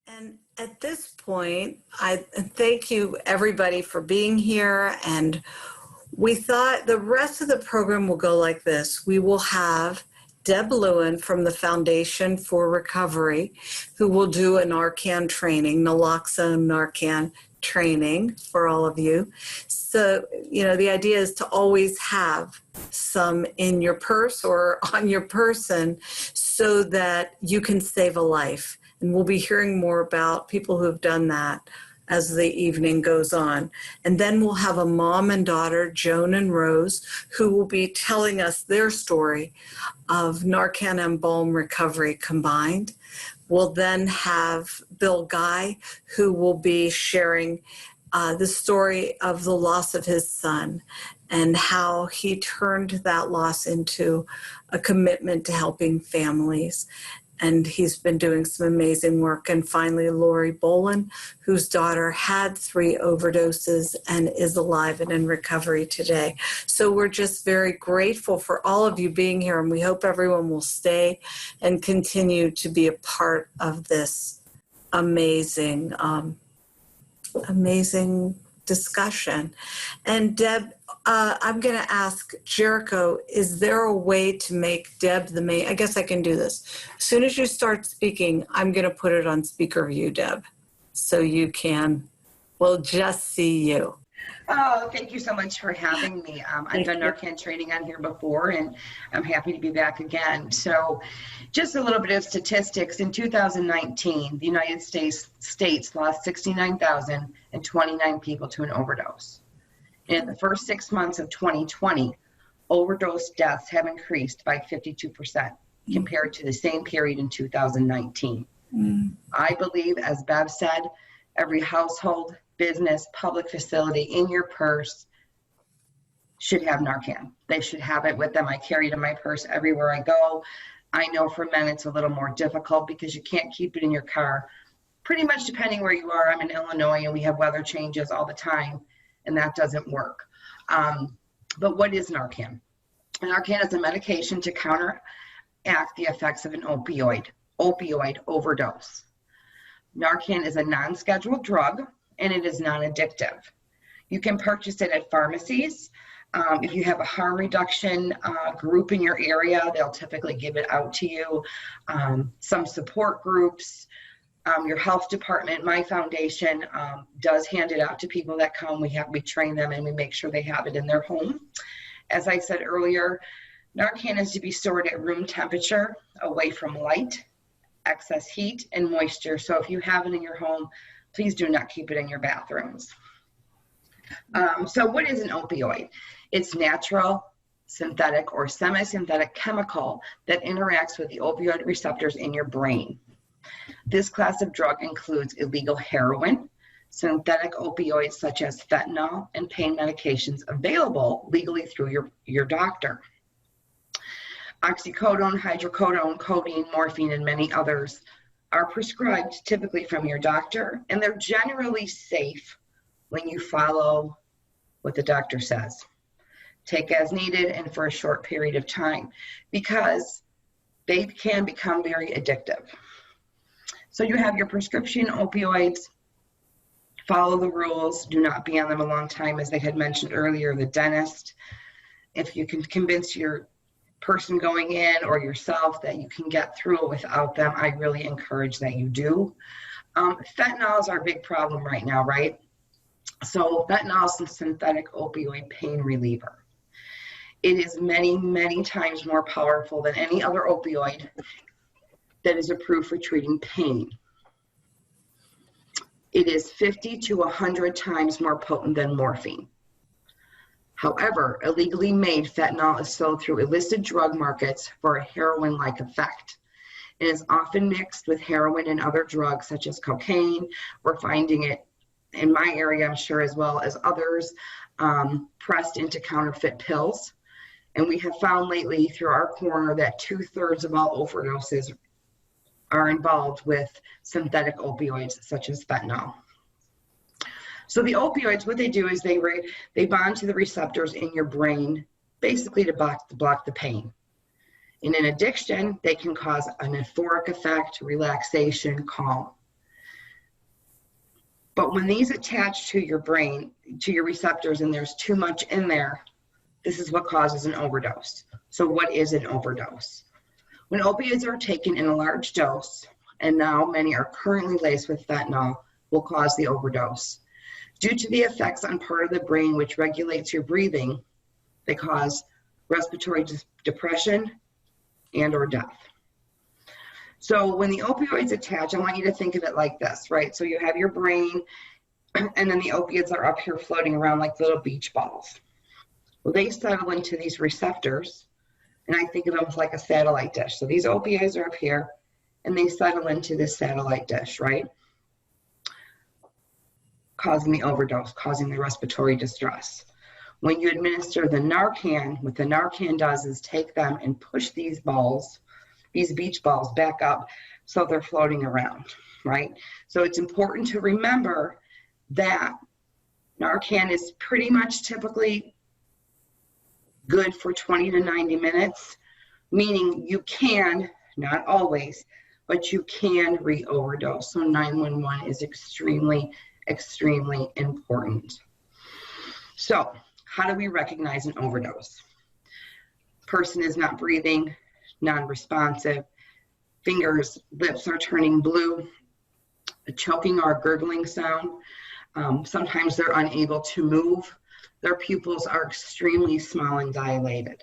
And at this point, I thank you everybody for being here. And we thought the rest of the program will go like this. We will have Deb Lewin from the Foundation for Recovery, who will do a Narcan training, Naloxone Narcan training for all of you. So, the idea is to always have some in your purse or on your person so that you can save a life. And we'll be hearing more about people who have done that as the evening goes on. And then we'll have a mom and daughter, Joan and Rose, who will be telling us their story of Narcan and BALM recovery combined. We'll then have Bill Guy, who will be sharing the story of the loss of his son and how he turned that loss into a commitment to helping families. And he's been doing some amazing work. And finally, Lori Bolin, whose daughter had 3 overdoses and is alive and in recovery today. So we're just very grateful for all of you being here, and we hope everyone will stay and continue to be a part of this amazing, amazing discussion. And Deb, I'm going to ask Jericho, is there a way to make Deb the main? I guess I can do this. As soon as you start speaking, I'm going to put it on speaker view, Deb, so we'll just see you. Oh, thank you so much for having me. I've done Narcan training on here before, and I'm happy to be back again. So just a little bit of statistics. In 2019, the United States lost 69,029 people to an overdose. In the first 6 months of 2020, overdose deaths have increased by 52% compared to the same period in 2019. I believe, as Bev said, every household, business, public facility in your purse should have Narcan. They should have it with them. I carry it in my purse everywhere I go. I know for men it's a little more difficult because you can't keep it in your car. Pretty much depending where you are. I'm in Illinois and we have weather changes all the time, and that doesn't work. But what is Narcan? Narcan is a medication to counteract the effects of an opioid overdose. Narcan is a non-scheduled drug, and it is non-addictive. You can purchase it at pharmacies. If you have a harm reduction group in your area, they'll typically give it out to you. Some support groups, your health department, my foundation does hand it out to people that come. We train them and we make sure they have it in their home. As I said earlier, Narcan is to be stored at room temperature, away from light, excess heat, and moisture. So if you have it in your home, please do not keep it in your bathrooms. So what is an opioid? It's natural, synthetic, or semi-synthetic chemical that interacts with the opioid receptors in your brain. This class of drug includes illegal heroin, synthetic opioids such as fentanyl, and pain medications available legally through your doctor. Oxycodone, hydrocodone, codeine, morphine, and many others are prescribed typically from your doctor, and they're generally safe when you follow what the doctor says. Take as needed and for a short period of time, because they can become very addictive. So you have your prescription opioids, follow the rules, do not be on them a long time, as they had mentioned earlier, the dentist. If you can convince your person going in or yourself that you can get through it without them, I really encourage that you do. Fentanyl is our big problem right now, right? So fentanyl is a synthetic opioid pain reliever. It is many, many times more powerful than any other opioid that is approved for treating pain. It is 50 to 100 times more potent than morphine. However, illegally made fentanyl is sold through illicit drug markets for a heroin-like effect. It is often mixed with heroin and other drugs such as cocaine. We're finding it in my area, I'm sure, as well as others, pressed into counterfeit pills. And we have found lately through our corner that 2/3 of all overdoses are involved with synthetic opioids such as fentanyl. So the opioids, what they do is they bond to the receptors in your brain, basically to block the pain. In an addiction, they can cause an euphoric effect, relaxation, calm. But when these attach to your brain, to your receptors, and there's too much in there, this is what causes an overdose. So what is an overdose? When opioids are taken in a large dose, and now many are currently laced with fentanyl, will cause the overdose. Due to the effects on part of the brain which regulates your breathing, they cause respiratory depression and or death. So when the opioids attach, I want you to think of it like this, right? So you have your brain, and then the opiates are up here floating around like little beach balls. Well, they settle into these receptors, and I think of them like a satellite dish. So these opioids are up here, and they settle into this satellite dish, right? Causing the overdose, causing the respiratory distress. When you administer the Narcan, what the Narcan does is take them and push these balls, these beach balls, back up so they're floating around, right? So it's important to remember that Narcan is pretty much typically good for 20 to 90 minutes, meaning you can, not always, but you can re-overdose. So 911 is extremely, extremely important. So how do we recognize an overdose? Person is not breathing, non-responsive, fingers, lips are turning blue, a choking or gurgling sound. Sometimes they're unable to move. Their pupils are extremely small and dilated.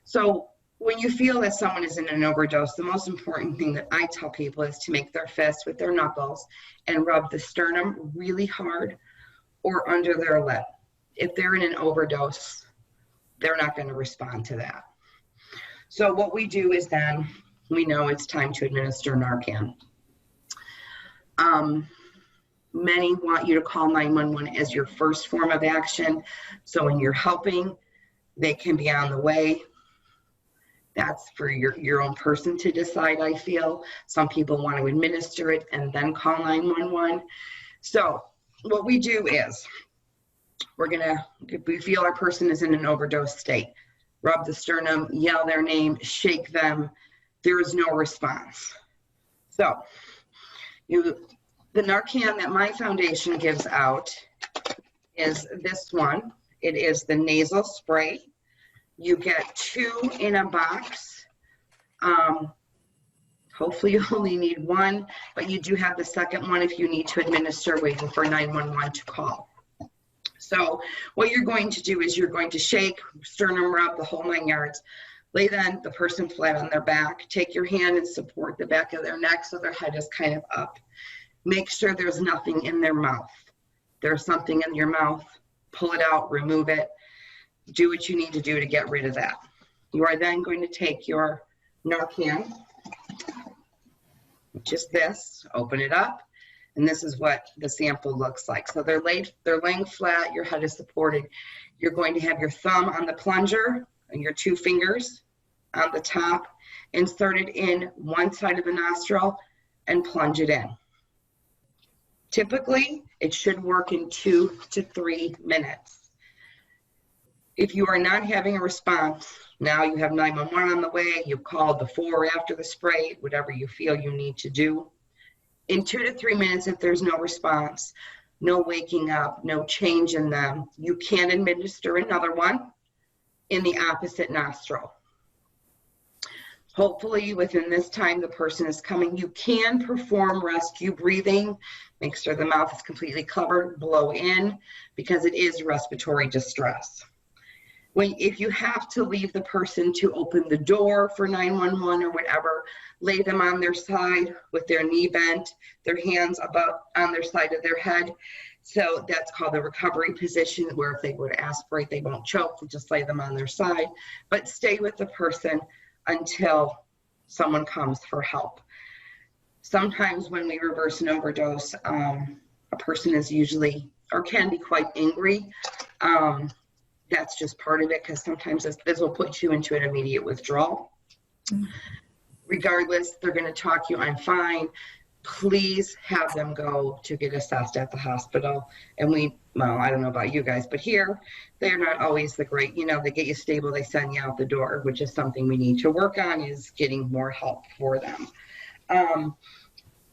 So when you feel that someone is in an overdose, the most important thing that I tell people is to make their fist with their knuckles and rub the sternum really hard or under their lip. If they're in an overdose, they're not going to respond to that. So what we do is then we know it's time to administer Narcan. Many want you to call 911 as your first form of action. So when you're helping, they can be on the way. That's for your own person to decide, I feel. Some people want to administer it and then call 911. So what we do is if we feel our person is in an overdose state, rub the sternum, yell their name, shake them. There is no response. So the Narcan that my foundation gives out is this one. It is the nasal spray. You get 2 in a box. Hopefully you only need 1, but you do have the second one if you need to administer waiting for 911 to call. So what you're going to do is you're going to shake, sternum rub, the whole 9 yards. Lay then the person flat on their back. Take your hand and support the back of their neck so their head is kind of up. Make sure there's nothing in their mouth. There's something in your mouth, pull it out, remove it. Do what you need to do to get rid of that. You are then going to take your Narcan, which is this, open it up, and this is what the sample looks like. So they're laying flat, your head is supported. You're going to have your thumb on the plunger and your 2 fingers on the top, insert it in one side of the nostril and plunge it in. Typically, it should work in 2 to 3 minutes. If you are not having a response, now you have 911 on the way, you've called before or after the spray, whatever you feel you need to do. In 2 to 3 minutes, if there's no response, no waking up, no change in them, you can administer another one in the opposite nostril. Hopefully within this time the person is coming. You can perform rescue breathing. Make sure the mouth is completely covered, blow in, because it is respiratory distress. If you have to leave the person to open the door for 911 or whatever, lay them on their side with their knee bent, their hands about on their side of their head. So that's called the recovery position, where if they were to aspirate, they won't choke. You just lay them on their side, but stay with the person until someone comes for help. Sometimes when we reverse an overdose, a person is usually or can be quite angry. That's just part of it, because sometimes this will put you into an immediate withdrawal. Regardless, they're going to talk you, I'm fine. Please have them go to get assessed at the hospital. And well, I don't know about you guys, but here, they're not always the great, they get you stable, they send you out the door, which is something we need to work on, is getting more help for them.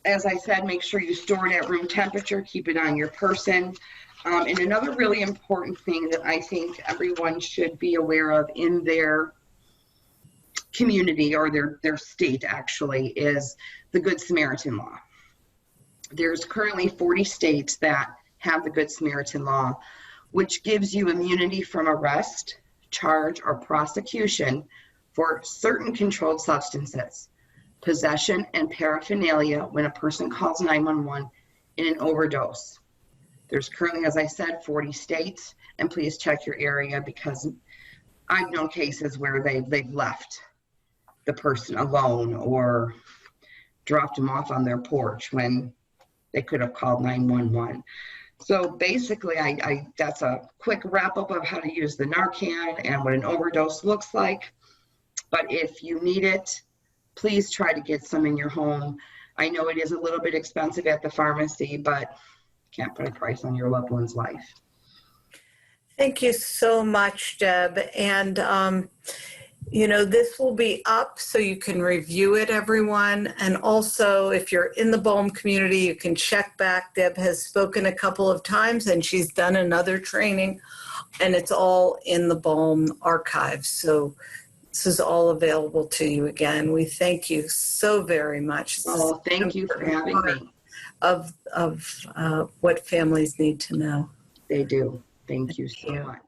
as I said, make sure you store it at room temperature, keep it on your person. And another really important thing that I think everyone should be aware of in their community or their state actually is the Good Samaritan law. There's currently 40 states that have the Good Samaritan law, which gives you immunity from arrest, charge, or prosecution for certain controlled substances, possession, and paraphernalia when a person calls 911 in an overdose. There's currently, as I said, 40 states, and please check your area because I've known cases where they've left the person alone or dropped them off on their porch when they could have called 911. So basically, that's a quick wrap up of how to use the Narcan and what an overdose looks like. But if you need it, please try to get some in your home. I know it is a little bit expensive at the pharmacy, but can't put a price on your loved one's life. Thank you so much, Deb. And, this will be up so you can review it, everyone. And also, if you're in the BALM community, you can check back. Deb has spoken a couple of times and she's done another training, and it's all in the BALM archives. So this is all available to you again. We thank you so very much. Oh, thank you for having me. Of what families need to know. They do. Thank you so much.